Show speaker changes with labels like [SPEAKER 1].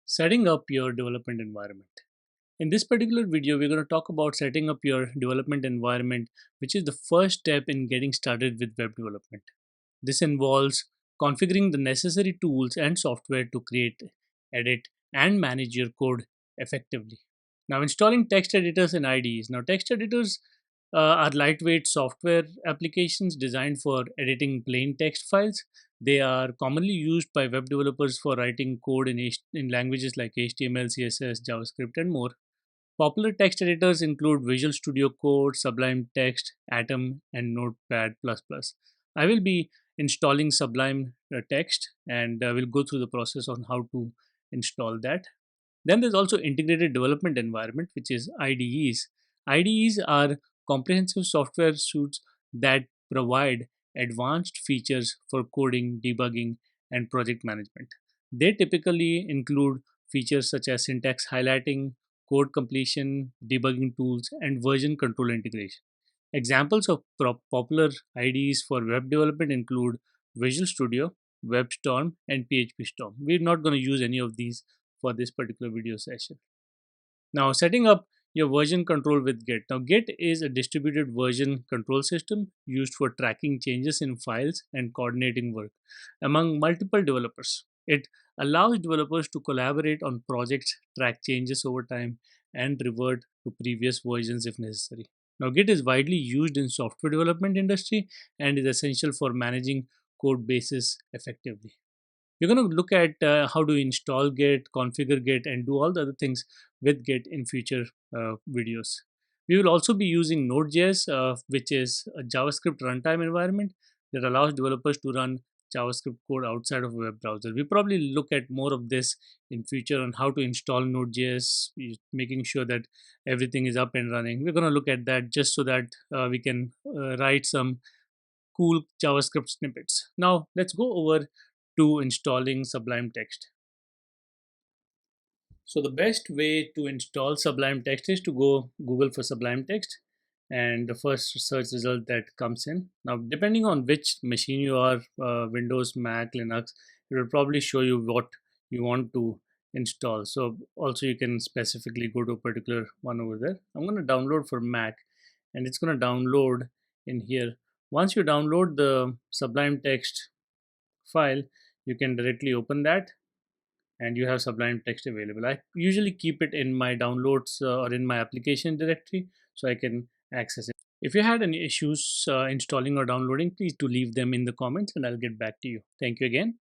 [SPEAKER 1] Setting up your development environment. In this particular video, we're going to talk about setting up your development environment, which is the first step in getting started with web development. This involves configuring the necessary tools and software to create, edit, and manage your code effectively. Now, installing text editors and IDEs. Now, text editors are lightweight software applications designed for editing plain text files. They are commonly used by web developers for writing code in languages like HTML, CSS, JavaScript, and more. Popular text editors include Visual Studio Code, Sublime Text, Atom, and Notepad++. I will be installing Sublime Text, and we'll go through the process on how to install that. Then there's also integrated development environment, which is IDEs. IDEs are comprehensive software suites that provide advanced features for coding, debugging, and project management. They typically include features such as syntax highlighting, code completion, debugging tools, and version control integration. Examples of popular IDEs for web development include Visual Studio, WebStorm, and PhpStorm. We're not going to use any of these for this particular video session. Now, setting up your version control with Git. Now, Git is a distributed version control system used for tracking changes in files and coordinating work among multiple developers. It allows developers to collaborate on projects, track changes over time, and revert to previous versions if necessary. Now, Git is widely used in software development industry and is essential for managing code bases effectively. We're going to look at how to install Git, configure Git, and do all the other things with Git in future videos. We will also be using Node.js, which is a JavaScript runtime environment that allows developers to run JavaScript code outside of a web browser. We probably look at more of this in future on how to install Node.js, making sure that everything is up and running. We're going to look at that just so that we can write some cool JavaScript snippets. Now let's go over to installing Sublime Text. So the best way to install Sublime Text is to go Google for Sublime Text and the first search result that comes in. Now, depending on which machine you are, Windows, Mac, Linux, it will probably show you what you want to install. So also you can specifically go to a particular one over there. I'm going to download for Mac and it's going to download in here. Once you download the Sublime Text file, you can directly open that and you have Sublime Text available. I usually keep it in my downloads or in my application directory so I can access it. If you had any issues installing or downloading, please do leave them in the comments and I'll get back to you. Thank you again.